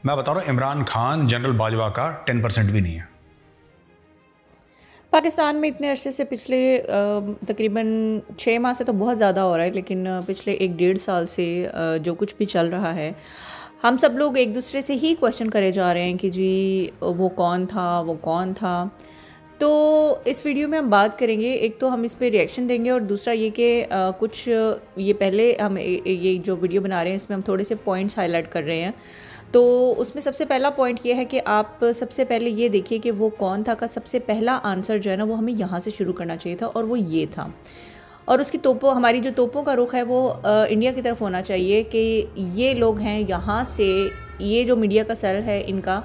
मैं बता रहा हूँ, इमरान खान जनरल बाजवा का 10% भी नहीं है। पाकिस्तान में इतने अरसे से पिछले तकरीबन 6 माह से तो बहुत ज़्यादा हो रहा है, लेकिन पिछले 1 डेढ़ साल से जो कुछ भी चल रहा है, हम सब लोग एक दूसरे से ही क्वेश्चन करे जा रहे हैं कि जी वो कौन था, वो कौन था। तो इस वीडियो में हम बात करेंगे, एक तो हम इस पे रिएक्शन देंगे और दूसरा ये कि कुछ ये पहले हम ये जो वीडियो बना रहे हैं इसमें हम थोड़े से पॉइंट्स हाईलाइट कर रहे हैं। तो उसमें सबसे पहला पॉइंट ये है कि आप सबसे पहले ये देखिए कि वो कौन था का सबसे पहला आंसर जो है ना वो हमें यहाँ से शुरू करना चाहिए था, और वो ये था। और उसकी तोपों, हमारी जो तोपों का रुख है वो इंडिया की तरफ होना चाहिए कि ये लोग हैं यहाँ से, ये जो मीडिया का सेल है इनका,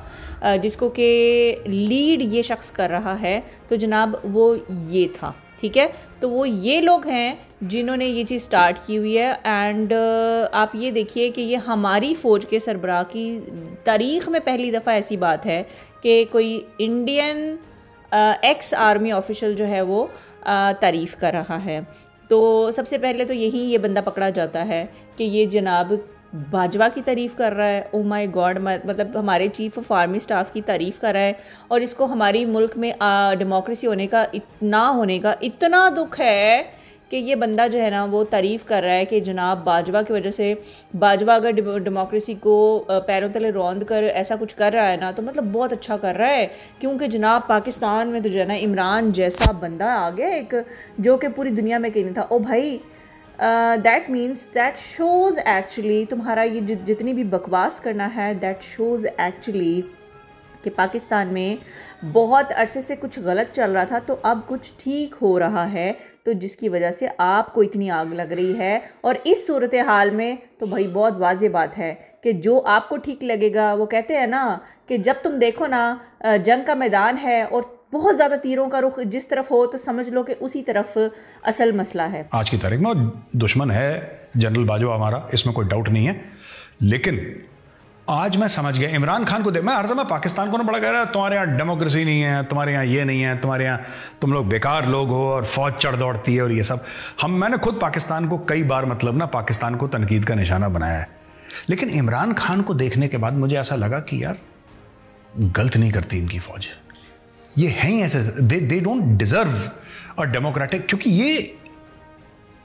जिसको कि लीड ये शख्स कर रहा है, तो जनाब वो ये था। ठीक है, तो वो ये लोग हैं जिन्होंने ये चीज़ स्टार्ट की हुई है। एंड आप ये देखिए कि ये हमारी फ़ौज के सरबराह की तारीख़ में पहली दफ़ा ऐसी बात है कि कोई इंडियन एक्स आर्मी ऑफिशियल जो है वो तारीफ़ कर रहा है। तो सबसे पहले तो यही ये बंदा पकड़ा जाता है कि ये जनाब बाजवा की तारीफ़ कर रहा है। ओ माय गॉड, मतलब हमारे चीफ़ ऑफ आर्मी स्टाफ की तारीफ़ कर रहा है, और इसको हमारी मुल्क में डेमोक्रेसी होने का इतना दुख है कि ये बंदा जो है ना वो तारीफ़ कर रहा है कि जनाब बाजवा की वजह से, बाजवा अगर डेमोक्रेसी को पैरों तले रौंद कर ऐसा कुछ कर रहा है ना, तो मतलब बहुत अच्छा कर रहा है, क्योंकि जनाब पाकिस्तान में तो जो है ना इमरान जैसा बंदा आ गया एक, जो कि पूरी दुनिया में कहीं नहीं था। ओ भाई, that means, that shows actually, तुम्हारा ये जितनी भी बकवास करना है, दैट शोज़ एक्चुअली कि पाकिस्तान में बहुत अरसे से कुछ गलत चल रहा था, तो अब कुछ ठीक हो रहा है, तो जिसकी वजह से आपको इतनी आग लग रही है। और इस सूरत हाल में तो भाई बहुत वाज़ेह बात है कि जो आपको ठीक लगेगा, वो कहते हैं ना कि जब तुम देखो ना जंग का मैदान है और बहुत ज़्यादा तीरों का रुख जिस तरफ हो, तो समझ लो कि उसी तरफ असल मसला है। आज की तारीख में दुश्मन है जनरल बाजवा हमारा, इसमें कोई डाउट नहीं है। लेकिन आज मैं समझ गया इमरान खान को देख, मैं हर समय पाकिस्तान को ना बड़ा कह रहा है तुम्हारे यहाँ डेमोक्रेसी नहीं है, तुम्हारे यहाँ ये नहीं है, तुम्हारे यहाँ तुम लोग बेकार लोग हो और फौज चढ़ दौड़ती है और ये सब। मैंने खुद पाकिस्तान को कई बार मतलब ना पाकिस्तान को तनकीद का निशाना बनाया है, लेकिन इमरान खान को देखने के बाद मुझे ऐसा लगा कि यार गलत नहीं करती इनकी फौज, ये हैं ही ऐसे, they don't deserve a democratic, क्योंकि ये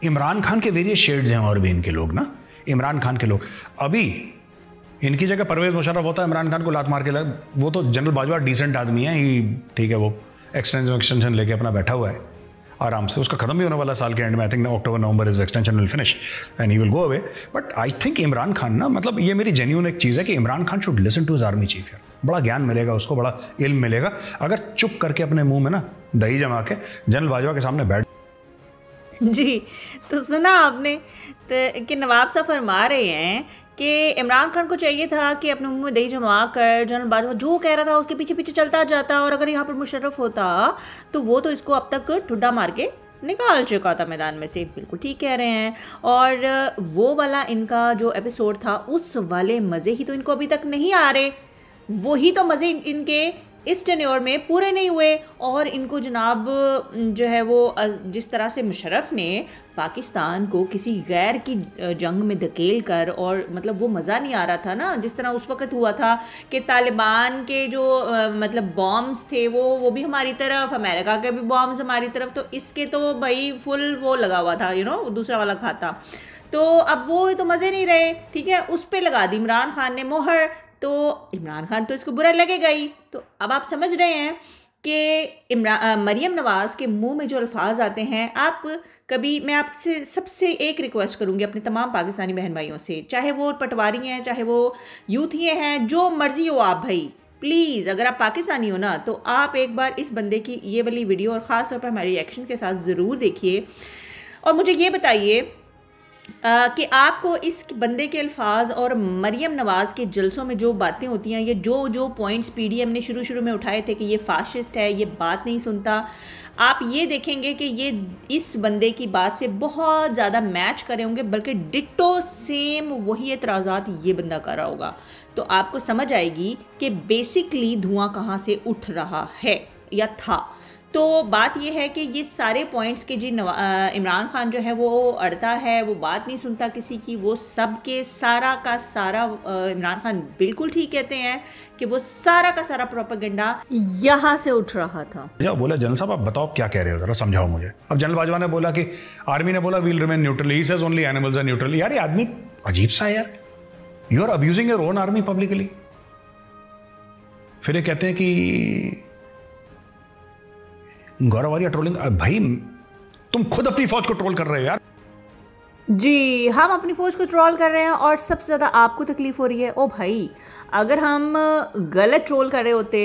इमरान खान के वेरियस शेड्स हैं और भी इनके लोग ना, इमरान खान के लोग। अभी इनकी जगह परवेज मुशर्रफ होता है, इमरान खान को लात मार के लग, वो तो जनरल बाजवा डिसेंट आदमी है ही, ठीक है, वो एक्सटेंशन लेके अपना बैठा हुआ है आराम से, उसका खत्म भी होने वाला साल के एंड में, I think October November is extension will finish and he will go away. But I think Imran Khan ना, मतलब ये मेरी जेन्युइन एक चीज़ है कि Imran Khan should listen to his army chief. यार बड़ा ज्ञान मिलेगा उसको, बड़ा इल्म मिलेगा अगर चुप करके अपने मुंह में ना दही जमा के जनरल बाजवा के सामने बैठ। जी, तो सुना आपने तो कि नवाब साहब फरमा रहे हैं कि इमरान खान को चाहिए था कि अपने मुंह में दही जमा कर जनरल बाजवा जो कह रहा था उसके पीछे पीछे चलता जाता, और अगर यहाँ पर मुशर्रफ होता तो वो तो इसको अब तक ठुड्डा मार के निकाल चुका था मैदान में से। बिल्कुल ठीक कह रहे हैं। और वो वाला इनका जो एपिसोड था, उस वाले मज़े ही तो इनको अभी तक नहीं आ रहे, वही तो मज़े इनके इस टेन्योर में पूरे नहीं हुए। और इनको जनाब जो है वो जिस तरह से मुशर्रफ ने पाकिस्तान को किसी गैर की जंग में धकेल कर, और मतलब वो मज़ा नहीं आ रहा था ना, जिस तरह उस वक़्त हुआ था कि तालिबान के जो मतलब बॉम्ब्स थे वो भी हमारी तरफ, अमेरिका के भी बॉम्ब्स हमारी तरफ, तो इसके तो भाई फुल वो लगा हुआ था, दूसरा वाला खाता। तो अब वो तो मज़े नहीं रहे, ठीक है, उस पर लगा दी इमरान खान ने मोहर, तो इमरान खान तो इसको बुरा लगेगा ही। तो अब आप समझ रहे हैं कि मरियम नवाज़ के मुंह में जो अल्फाज आते हैं, आप कभी, मैं आपसे सबसे एक रिक्वेस्ट करूंगी अपने तमाम पाकिस्तानी बहन भाइयों से, चाहे वो पटवारी हैं, चाहे वो यूथिये हैं, जो मर्जी हो आप भाई, प्लीज़ अगर आप पाकिस्तानी हो ना, तो आप एक बार इस बंदे की ये वाली वीडियो और ख़ास तौर पर हमारे रिएक्शन के साथ ज़रूर देखिए, और मुझे ये बताइए कि आपको इस बंदे के अल्फाज और मरियम नवाज़ के जलसों में जो बातें होती हैं, ये जो पॉइंट्स पीडीएम ने शुरू में उठाए थे कि ये फाशिस्ट है, ये बात नहीं सुनता, आप ये देखेंगे कि ये इस बंदे की बात से बहुत ज़्यादा मैच करे होंगे, बल्कि डिट्टो सेम वही एतराज़ात ये बंदा कर रहा होगा। तो आपको समझ आएगी कि बेसिकली धुआं कहाँ से उठ रहा है या था। तो बात ये है कि ये सारे पॉइंट्स के जी इमरान खान जो है वो अड़ता है, वो बात नहीं सुनता किसी की, वो सब के सारा का सारा इमरान खान बिल्कुल ठीक कहते हैं कि वो सारा का सारा प्रोपेगेंडा यहाँ से उठ रहा था। बोला जनरल साहब आप बताओ क्या कह रहे हो, जरा समझाओ मुझे। अब जनरल बाजवा ने बोला कि आर्मी ने बोला we'll remain neutral, he says only animals are neutral. यार ये आदमी अजीब सा है यार, you are abusing your own army publicly. फिर ये कहते हैं कि गौरव आर्या ट्रोलिंग। भाई तुम खुद अपनी फौज को ट्रोल कर रहे हो यार। जी, हम अपनी फौज को ट्रोल कर रहे हैं और सबसे ज़्यादा आपको तकलीफ हो रही है। ओ भाई, अगर हम गलत ट्रोल कर रहे होते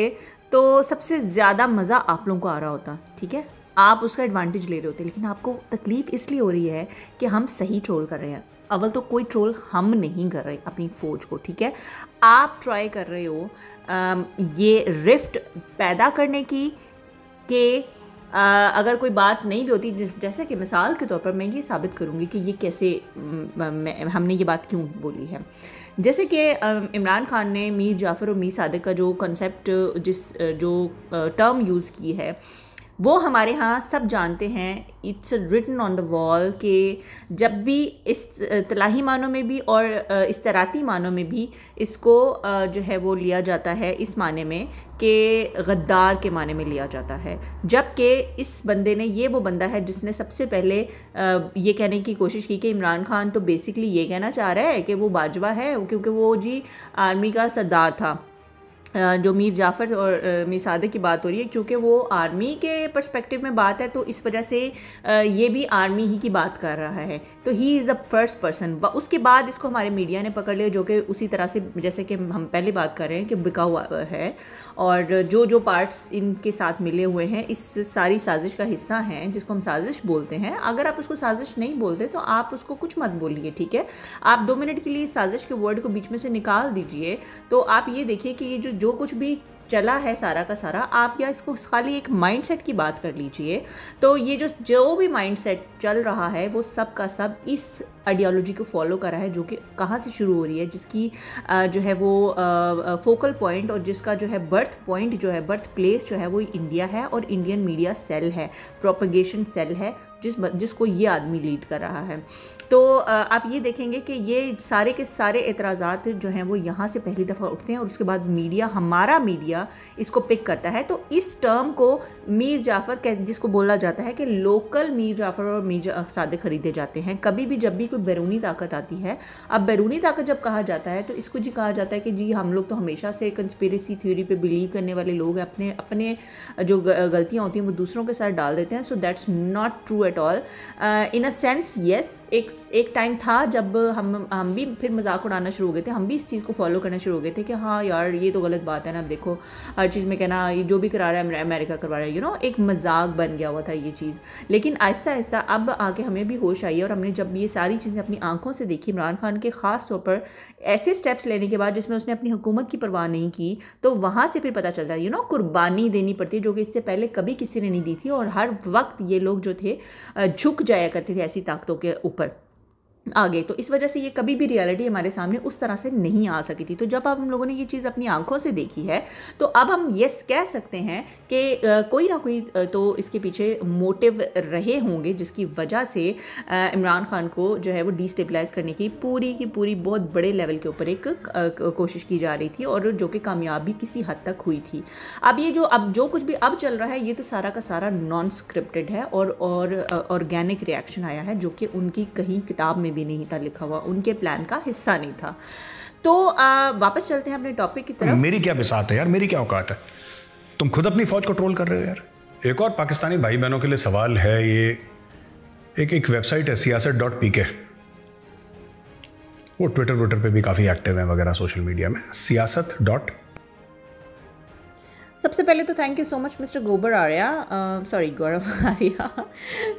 तो सबसे ज़्यादा मज़ा आप लोगों को आ रहा होता, ठीक है, आप उसका एडवांटेज ले रहे होते, लेकिन आपको तकलीफ इसलिए हो रही है कि हम सही ट्रोल कर रहे हैं। अव्वल तो कोई ट्रोल हम नहीं कर रहे अपनी फ़ौज को, ठीक है, आप ट्राई कर रहे हो ये रिफ्ट पैदा करने की कि अगर कोई बात नहीं भी होती, जैसे कि मिसाल के तौर पर मैं ये साबित करूँगी कि ये कैसे हमने ये बात क्यों बोली है। जैसे कि इमरान खान ने मीर जाफ़र और मीर सादिक का जो कॉन्सेप्ट जो टर्म यूज़ की है वो हमारे यहाँ सब जानते हैं, it's written on the wall कि जब भी इस तलाही मानों में भी और इस्तराती मानों में भी इसको जो है वो लिया जाता है इस माने में कि गद्दार के माने में लिया जाता है, जबकि इस बंदे ने ये वो बंदा है जिसने सबसे पहले ये कहने की कोशिश की कि इमरान खान तो बेसिकली ये कहना चाह रहा है कि वो बाजवा है क्योंकि वो जी आर्मी का सरदार था। जो मीर जाफ़र और मीर सादिक की बात हो रही है, क्योंकि वो आर्मी के पर्सपेक्टिव में बात है तो इस वजह से ये भी आर्मी ही की बात कर रहा है, तो he is the first person. उसके बाद इसको हमारे मीडिया ने पकड़ लिया, जो कि उसी तरह से जैसे कि हम पहले बात कर रहे हैं कि बिका हुआ है, और जो पार्ट्स इनके साथ मिले हुए हैं इस सारी साजिश का हिस्सा हैं, जिसको हम साजिश बोलते हैं। अगर आप उसको साजिश नहीं बोलते तो आप उसको कुछ मत बोलिए, ठीक है, आप 2 मिनट के लिए साजिश के वर्ड को बीच में से निकाल दीजिए। तो आप ये देखिए कि ये जो कुछ भी चला है सारा का सारा, आप या इसको खाली एक माइंडसेट की बात कर लीजिए, तो ये जो भी माइंडसेट चल रहा है वो सब का सब इस आइडियोलॉजी को फॉलो कर रहा है, जो कि कहाँ से शुरू हो रही है, जिसकी जो है वो फोकल पॉइंट और जिसका जो है बर्थ पॉइंट जो है, बर्थ प्लेस जो है वो इंडिया है और इंडियन मीडिया सेल है, प्रोपेगेशन सेल है, जिसको ये आदमी लीड कर रहा है। तो आप ये देखेंगे कि ये सारे के सारे एतराज़ात जो हैं वो यहाँ से पहली दफ़ा उठते हैं और उसके बाद मीडिया, हमारा मीडिया इसको पिक करता है। तो इस टर्म को मीर जाफ़र जिसको बोला जाता है कि लोकल मीर जाफ़र और मीर सादिक ख़रीदे जाते हैं। कभी भी जब भी कोई बैरूनी ताकत आती है, अब बैरूनी ताकत जब कहा जाता है तो इसको जी कहा जाता है कि जी हम लोग तो हमेशा से कंस्पिरेसी थ्योरी पे बिलीव करने वाले लोग हैं, अपने जो गलतियाँ होती हैं वो दूसरों के साथ डाल देते हैं। So that's not true at all. In a sense yes, एक टाइम था जब हम भी फिर मजाक उड़ाना शुरू हो गए थे, हम भी इस चीज़ को फॉलो करना शुरू हो गए थे कि हाँ यार ये तो गलत बात है ना, अब देखो हर चीज़ में कहना ये जो भी करा रहा है अमेरिका करवा रहा है, एक मजाक बन गया हुआ था ये चीज़। लेकिन आहिस्ता आहिस्ता अब आके हमें भी होश आई है और हमने जब ये सारी चीज़ें अपनी आंखों से देखी, इमरान खान के ख़ास तौर पर ऐसे स्टेप्स लेने के बाद जिसमें उसने अपनी हुकूमत की परवाह नहीं की, तो वहाँ से फिर पता चलता है कुर्बानी देनी पड़ती है, जो कि इससे पहले कभी किसी ने नहीं दी थी। और हर वक्त ये लोग जो थे झुक जाया करते थे ऐसी ताकतों के ऊपर आगे। तो इस वजह से ये कभी भी रियलिटी हमारे सामने उस तरह से नहीं आ सकी थी। तो जब अब हम लोगों ने ये चीज़ अपनी आंखों से देखी है तो अब हम यस कह सकते हैं कि कोई ना कोई तो इसके पीछे मोटिव रहे होंगे, जिसकी वजह से इमरान खान को जो है वो डिस्टेबलाइज करने की पूरी बहुत बड़े लेवल के ऊपर एक कोशिश की जा रही थी, और जो कि कामयाब भी किसी हद तक हुई थी। अब ये जो कुछ भी अब चल रहा है ये तो सारा का सारा नॉन स्क्रिप्टेड है और ऑर्गेनिक रिएक्शन आया है, जो कि उनकी कहीं किताब में भी नहीं था लिखा हुआ, उनके प्लान का हिस्सा नहीं था। तो वापस चलते हैं अपने टॉपिक की तरफ। मेरी क्या बिसात है यार, मेरी क्या औकात है, तुम खुद अपनी फौज को ट्रोल कर रहे हो यार। एक और पाकिस्तानी भाई बहनों के लिए सवाल है, ये एक वेबसाइट है siyaset.pk, वो ट्विटर पे भी काफी एक्टिव है वगैरह सोशल मीडिया में, siyaset. सबसे पहले तो thank you so much mister Gaurav Arya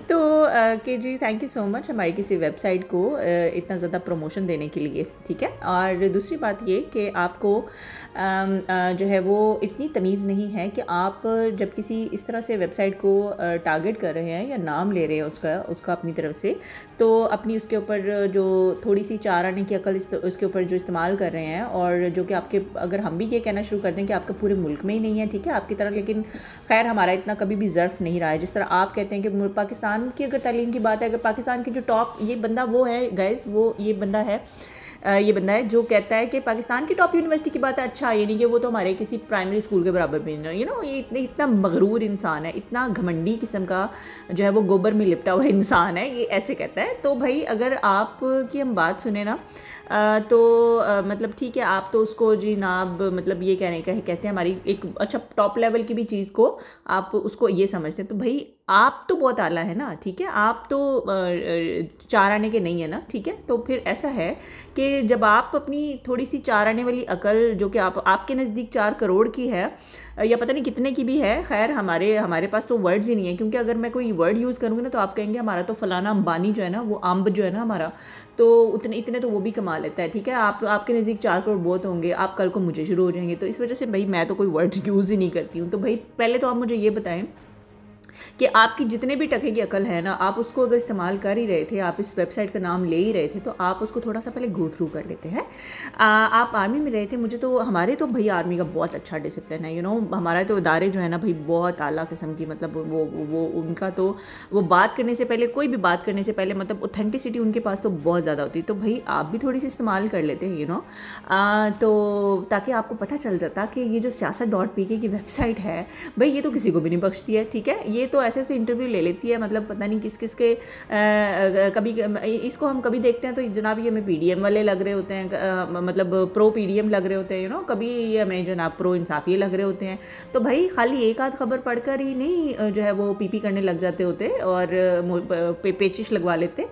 तो के जी थैंक यू सो मच हमारी किसी वेबसाइट को इतना ज़्यादा प्रमोशन देने के लिए, ठीक है। और दूसरी बात ये कि आपको जो है वो इतनी तमीज़ नहीं है कि आप जब किसी इस तरह से वेबसाइट को टारगेट कर रहे हैं या नाम ले रहे हैं उसका अपनी तरफ से, तो अपनी उसके ऊपर जो थोड़ी सी 4 आने की अकल उसके ऊपर जो इस्तेमाल कर रहे हैं, और जो कि आपके, अगर हम भी ये कहना शुरू कर दें कि आपका पूरे मुल्क में ही नहीं है, ठीक है, आपकी तरह, लेकिन खैर हमारा इतना कभी भी ज़र्फ नहीं रहा है। जिस तरह आप कहते हैं कि पाकिस्तान की अगर तालीम की बात है, अगर पाकिस्तान की जो टॉप, ये बंदा वो है गाइस, वो ये बंदा है जो कहता है कि पाकिस्तान की टॉप यूनिवर्सिटी की बात है, अच्छा ये नहीं कि वो तो हमारे किसी प्राइमरी स्कूल के बराबर भी नहीं, ये इतना मगरूर इंसान है, इतना घमंडी किस्म का जो है वो गोबर में लिपटा हुआ इंसान है, ये ऐसे कहता है। तो भाई अगर आप की हम बात सुने ना तो मतलब ठीक है, आप तो उसको जी नाब मतलब ये कहते हैं हमारी एक अच्छा टॉप लेवल की भी चीज़ को आप उसको ये समझते हैं, तो भाई आप तो बहुत आला है ना, ठीक है, आप तो 4 आने के नहीं है ना, ठीक है। तो फिर ऐसा है कि जब आप अपनी थोड़ी सी 4 आने वाली अकल जो कि आपके नज़दीक 4 करोड़ की है या पता नहीं कितने की भी है, खैर हमारे पास तो वर्ड्स ही नहीं है, क्योंकि अगर मैं कोई वर्ड यूज़ करूँगी ना तो आप कहेंगे हमारा तो फलाना अंबानी जो है ना, वो अम्ब जो है ना हमारा, तो इतने तो वो भी कमा लेता है, ठीक है। आपके नज़दीक 4 करोड़ बहुत होंगे, आप कल को मुझे शुरू हो जाएंगे, तो इस वजह से भाई मैं तो कोई वर्ड्स यूज़ ही नहीं करती हूँ। तो भाई पहले तो आप मुझे ये बताएं कि आपकी जितने भी टके की अकल है ना, आप उसको अगर इस्तेमाल कर ही रहे थे, आप इस वेबसाइट का नाम ले ही रहे थे, तो आप उसको थोड़ा सा पहले गो थ्रू कर लेते हैं। आप आर्मी में रहे थे, हमारे तो भाई आर्मी का बहुत अच्छा डिसिप्लिन है, हमारा तो इदारे जो है ना भाई बहुत आला किस्म की, मतलब वो उनका तो वो बात करने से पहले, कोई भी बात करने से पहले मतलब ऑथेंटिसिटी उनके पास तो बहुत ज़्यादा होती है। तो भाई आप भी थोड़ी सी इस्तेमाल कर लेते हैं तो ताकि आपको पता चल जाता कि ये जो siyaasat.pk की वेबसाइट है भाई, ये तो किसी को भी नहीं बख्शती है, ठीक है। ये तो ऐसे इंटरव्यू ले लेती है, मतलब पता नहीं किस के कभी इसको हम कभी देखते हैं तो जनाब ये हमें पीडीएम वाले लग रहे होते हैं, मतलब प्रो पीडीएम लग रहे होते हैं, कभी ये हमें जनाब प्रो इंसाफिये लग रहे होते हैं। तो भाई खाली एक आध खबर पढ़कर ही नहीं जो है वो पीपी करने लग जाते होते और पेचिश लगवा लेते,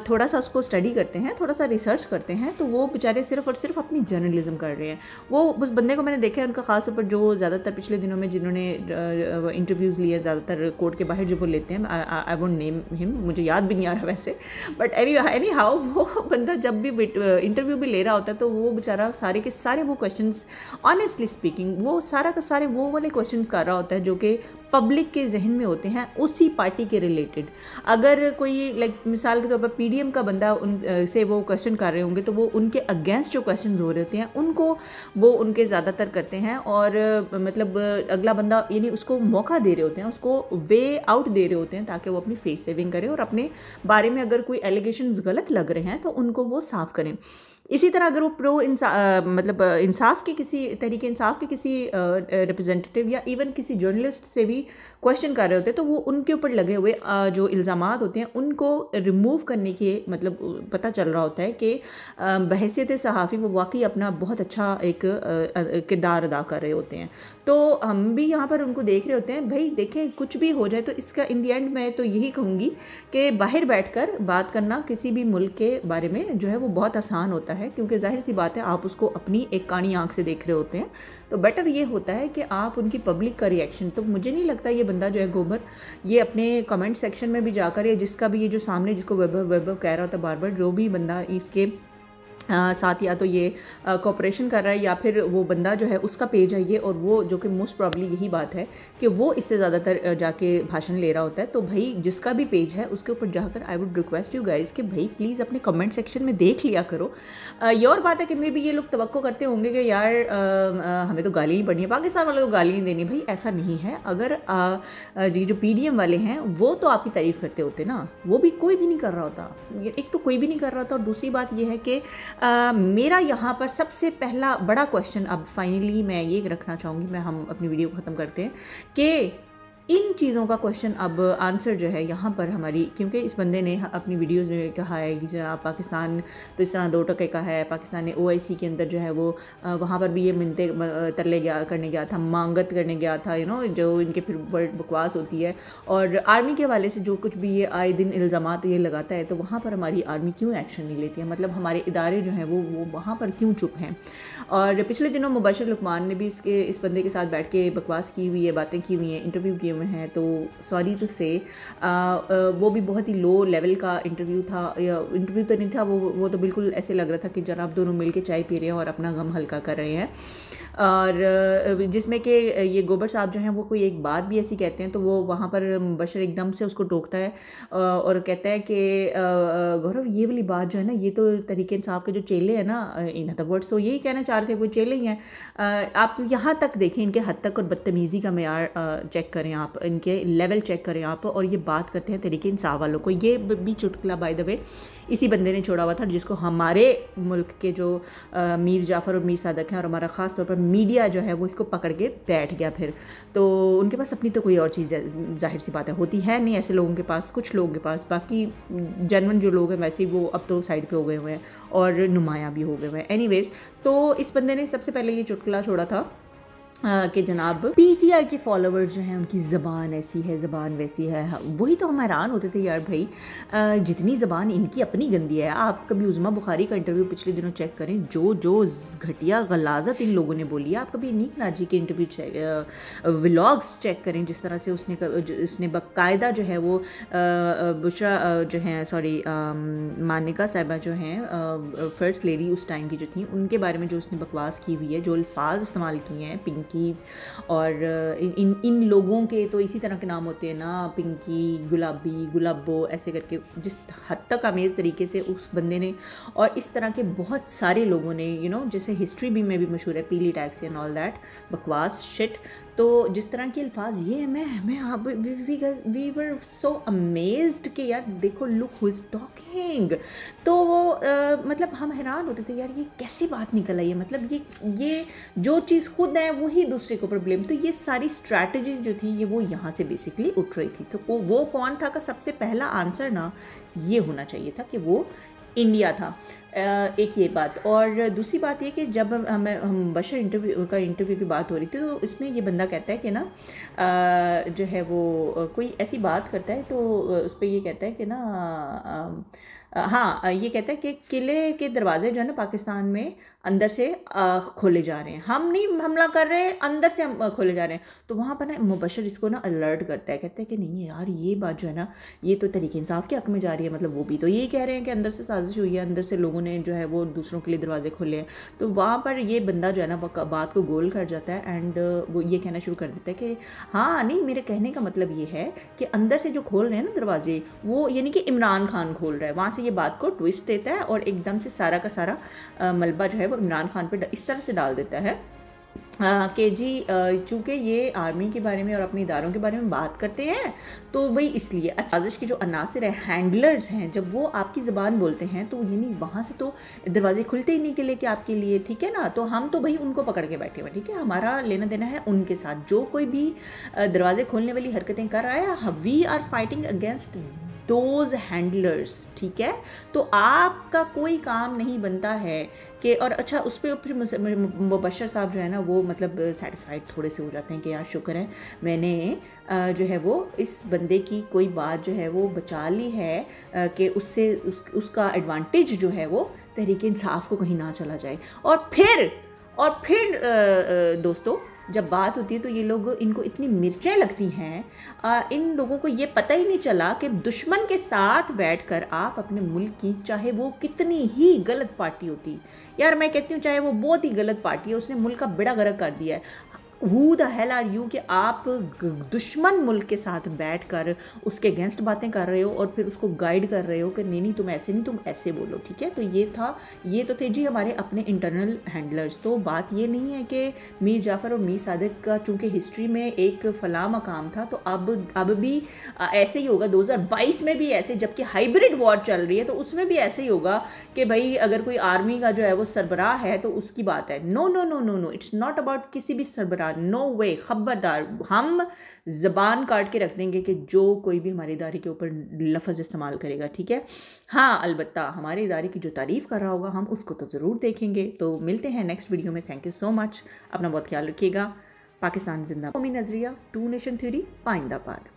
थोड़ा सा उसको स्टडी करते हैं, थोड़ा सा रिसर्च करते हैं, तो वो बेचारे सिर्फ और सिर्फ अपनी जर्नलिज्म कर रहे हैं। वो उस बंदे को मैंने देखा है, उनका खास तौर पर जो ज़्यादातर पिछले दिनों में जिन्होंने इंटरव्यूज़ लिए ज़्यादातर कोर्ट के बाहर जो वो लेते हैं, आई वोंट नेम हिम, मुझे याद भी नहीं आ रहा वैसे, बट एनी हाउ वो बंदा जब भी इंटरव्यू भी ले रहा होता है तो वो बेचारा सारे के सारे वो क्वेश्चंस, ऑनेस्टली स्पीकिंग वो सारा का सारे वो वाले क्वेश्चंस कर रहा होता है जो कि पब्लिक के जहन में होते हैं उसी पार्टी के रिलेटेड। अगर कोई लाइक मिसाल के तौर पर पीडीएम का बंदा से वो क्वेश्चन कर रहे होंगे तो वो उनके अगेंस्ट जो क्वेश्चन हो रहे होते हैं उनको वो उनके ज़्यादातर करते हैं, और मतलब अगला बंदा यानी उसको मौका दे रहे होते हैं, उसको वे आउट दे रहे होते हैं ताकि वो अपनी फेस सेविंग करें और अपने बारे में अगर कोई एलिगेशंस गलत लग रहे हैं तो उनको वो साफ़ करें। इसी तरह अगर वो मतलब इंसाफ के किसी तरीके इंसाफ के किसी रिप्रेजेंटेटिव या इवन किसी जर्नलिस्ट से भी क्वेश्चन कर रहे होते हैं तो वो उनके ऊपर लगे हुए जो इल्ज़ामात होते हैं उनको रिमूव करने के मतलब पता चल रहा होता है कि बहैसियत सहाफ़ी वो वाकई अपना बहुत अच्छा एक किरदार अदा कर रहे होते हैं। तो हम भी यहाँ पर उनको देख रहे होते हैं। भाई देखें, कुछ भी हो जाए तो इसका इन दी एंड मैं तो यही कहूँगी कि बाहर बैठकर बात करना किसी भी मुल्क के बारे में जो है वो बहुत आसान होता है, क्योंकि जाहिर सी बात है आप उसको अपनी एक कानी आंख से देख रहे होते हैं। तो बेटर ये होता है कि आप उनकी पब्लिक का रिएक्शन, तो मुझे नहीं लगता ये बंदा जो है गोबर ये अपने कमेंट सेक्शन में भी जाकर या जिसका भी ये जो सामने जिसको वैभव कह रहा होता बार बार, जो भी बंदा इसके साथ या तो ये कोऑपरेशन कर रहा है या फिर वो बंदा जो है उसका पेज है ये, और वो जो कि मोस्ट प्रॉब्ली यही बात है कि वो इससे ज़्यादातर जाके भाषण ले रहा होता है। तो भाई जिसका भी पेज है उसके ऊपर जाकर I would request you guys कि भाई प्लीज़ अपने कमेंट सेक्शन में देख लिया करो। ये और बात है कि मे भी ये लोग तवक्को करते होंगे कि यार हमें तो गाली ही पड़नी है, पाकिस्तान वाले को गाली नहीं देनी। भाई ऐसा नहीं है। अगर ये जो पीडीएम वाले हैं वो तो आपकी तारीफ़ करते होते ना, वो भी कोई भी नहीं कर रहा होता। एक तो कोई भी नहीं कर रहा था, और दूसरी बात ये है कि मेरा यहाँ पर सबसे पहला बड़ा क्वेश्चन अब फाइनली मैं ये रखना चाहूँगी, मैं हम अपनी वीडियो को ख़त्म करते हैं कि इन चीज़ों का क्वेश्चन अब आंसर जो है यहाँ पर हमारी, क्योंकि इस बंदे ने अपनी वीडियोज़ में कहा है कि जनाब पाकिस्तान तो इस तरह 2 टके का है, पाकिस्तान ने OIC के अंदर जो है वो वहाँ पर भी ये मिनते तरले करने गया था, मांगत करने गया था, जो इनके फिर वर्ड बकवास होती है। और आर्मी के हवाले से जो कुछ भी ये आए दिन इल्ज़ामात ये लगाता है, तो वहाँ पर हमारी आर्मी क्यों एक्शन नहीं लेती है, मतलब हमारे इदारे जो हैं वो वहाँ पर क्यों चुप हैं। और पिछले दिनों मुबशर लुकमान ने भी इस बंदे के साथ बैठ के बकवास की हुई है, बातें की हुई हैं, इंटरव्यू किए हुए हैं। तो सॉरी टू से वो भी बहुत ही लो लेवल का इंटरव्यू था, या इंटरव्यू तो नहीं था, वो तो बिल्कुल ऐसे लग रहा था कि जनाब दोनों मिलके चाय पी रहे हैं और अपना गम हल्का कर रहे हैं। और जिसमें कि ये गोबर साहब जो हैं वो कोई एक बात भी ऐसी कहते हैं तो वो वहाँ पर बशर एकदम से उसको टोकता है और कहता है कि गौरव ये वाली बात जो है ना, ये तो तहरीक इंसाफ के जो चेले हैं ना, इन अदर वर्ड्स तो यही कहना चाह रहे थे, वो चेले ही हैं। आप यहाँ तक देखें, इनके हद तक और बदतमीज़ी का मेयार चेक करें आप, इनके लेवल चेक करें आप, और ये बात करते हैं तहरीक इंसाफ वालों को। ये भी चुटकुला बाय द वे इसी बंदे ने छोड़ा हुआ था, जिसको हमारे मुल्क के जो मीर जाफ़र और मीर सादक हैं और हमारा ख़ास तौर पर मीडिया जो है वो इसको पकड़ के बैठ गया फिर। तो उनके पास अपनी तो कोई और चीज़ जाहिर सी बात है होती है नहीं ऐसे लोगों के पास, कुछ लोगों के पास। बाकी जनवन जो लोग हैं वैसे ही वो अब तो साइड पे हो गए हुए हैं और नुमाया भी हो गए हुए हैं। एनीवेज, तो इस बंदे ने सबसे पहले ये चुटकुला छोड़ा था कि जनाब पीटीआई के फॉलोवर्स जो हैं उनकी ज़बान ऐसी है, ज़बान वैसी है। वही तो हम हैरान होते थे यार भाई, जितनी ज़बान इनकी अपनी गंदी है। आप कभी उज़मा बुखारी का इंटरव्यू पिछले दिनों चेक करें, जो घटिया गलाजत इन लोगों ने बोली है। आप कभी नीक नाजी के इंटरव्यू व्लॉग्स चेक करें, जिस तरह से उसने बाकायदा जो है वो बुशरा जो हैं, सॉरी मानिका साहिबा जो हैं फर्स्ट लेडी उस टाइम की जो थी, उनके बारे में जो उसने बकवास की हुई है, जो अल्फाज इस्तेमाल किए हैं पिंकी और इन लोगों के तो इसी तरह के नाम होते हैं ना, पिंकी, गुलाबी, गुलाबो, ऐसे करके जिस हद तक अमेज़ तरीके से उस बंदे ने, और इस तरह के बहुत सारे लोगों ने, जैसे हिस्ट्री भी में भी मशहूर है पीली टैक्सी एंड ऑल दैट, बकवास शिट। तो जिस तरह के अल्फाज ये है, वी वर सो अमेज्ड कि यार देखो, लुक हु इज़ टॉकिंग। तो वो मतलब हम हैरान होते थे यार, ये कैसी बात निकल आई है। मतलब ये जो चीज़ खुद है वही दूसरे को प्रॉब्लम। तो ये सारी स्ट्रैटेजीज जो थी ये वो यहाँ से बेसिकली उठ रही थी। तो वो कौन था का सबसे पहला आंसर ना ये होना चाहिए था कि वो इंडिया था। एक ये बात, और दूसरी बात ये कि जब हम बशर इंटरव्यू की बात हो रही थी, तो इसमें ये बंदा कहता है कि ना जो है वो कोई ऐसी बात करता है तो उस पर ये कहता है कि ना हाँ, ये कहता है कि किले के दरवाजे जो है ना पाकिस्तान में अंदर से खोले जा रहे हैं, हम नहीं हमला कर रहे हैं, अंदर से हम खोले जा रहे हैं। तो वहाँ पर ना मुबशर इसको ना अलर्ट करता है, कहता है कि नहीं यार ये बात जो है ना ये तो तहरीक इंसाफ के हक़ में जा रही है। मतलब वो भी तो यही कह रहे हैं कि अंदर से साजिश हुई है, अंदर से लोगों ने जो है वो दूसरों के लिए दरवाजे खोले हैं। तो वहाँ पर ये बंदा जो है ना बात को गोल कर जाता है एंड वो ये कहना शुरू कर देता है कि हाँ नहीं, मेरे कहने का मतलब ये है कि अंदर से जो खोल रहे हैं ना दरवाजे, वो यानी कि इमरान खान खोल रहा है। वहाँ से ये बात को ट्विस्ट देता है और एकदम से सारा का सारा मलबा जो है वो इमरान खान पे इस तरह से डाल देता है कि जी चूँकि ये आर्मी के बारे में और अपने इदारों के बारे में बात करते हैं, तो भाई इसलिए साजिश के जो अनासिर हैं, हैंडलर्स हैं, जब वो आपकी ज़बान बोलते हैं तो यानी वहाँ से तो दरवाजे खुलते ही नहीं के लिए कि आपके लिए, ठीक है ना। तो हम तो भाई उनको पकड़ के बैठे हुए, ठीक है, हमारा लेना देना है उनके साथ। जो कोई भी दरवाजे खोलने वाली हरकतें कर रहा है, we are fighting against those handlers, ठीक है। तो आपका कोई काम नहीं बनता है कि, और अच्छा उस पर फिर मुबशर साहब जो है ना वो मतलब सेटिस्फाइड थोड़े से हो जाते हैं कि यार शुक्र है मैंने जो है वो इस बंदे की कोई बात जो है वो बचा ली है कि उससे उसका एडवांटेज जो है वो तहरीक इंसाफ को कहीं ना चला जाए। और फिर दोस्तों जब बात होती है तो ये लोग, इनको इतनी मिर्चें लगती हैं, इन लोगों को ये पता ही नहीं चला कि दुश्मन के साथ बैठकर आप अपने मुल्क की, चाहे वो कितनी ही गलत पार्टी होती, यार मैं कहती हूँ चाहे वो बहुत ही गलत पार्टी है, उसने मुल्क का बेड़ा गर्क कर दिया है, who the hell are you कि आप दुश्मन मुल्क के साथ बैठकर उसके अगेंस्ट बातें कर रहे हो और फिर उसको गाइड कर रहे हो कि नहीं तुम ऐसे नहीं, तुम ऐसे बोलो, ठीक है। तो ये तो थे जी हमारे अपने इंटरनल हैंडलर्स। तो बात ये नहीं है कि मीर जाफ़र और मीर सादिक का चूँकि हिस्ट्री में एक फला मकाम था, तो अब भी ऐसे ही होगा, 2022 में भी ऐसे, जबकि हाइब्रिड वॉर चल रही है तो उसमें भी ऐसे ही होगा कि भाई अगर कोई आर्मी का जो है वो सरबराह है तो उसकी बात है। नो, इट्स नॉट अबाउट किसी भी सरबराह, नो वे, खबरदार, हम ज़बान काट के रख देंगे कि जो कोई भी हमारी इदारे के ऊपर लफ्ज़ इस्तेमाल करेगा, ठीक है। हाँ, अलबत्ता हमारे इदारे की जो तारीफ़ कर रहा होगा हम उसको तो ज़रूर देखेंगे। तो मिलते हैं नेक्स्ट वीडियो में। थैंक यू सो मच, अपना बहुत ख्याल रखिएगा। पाकिस्तान जिंदाबाद। कौमी नज़रिया, टू नेशन थ्योरी, पाइंदाबाद।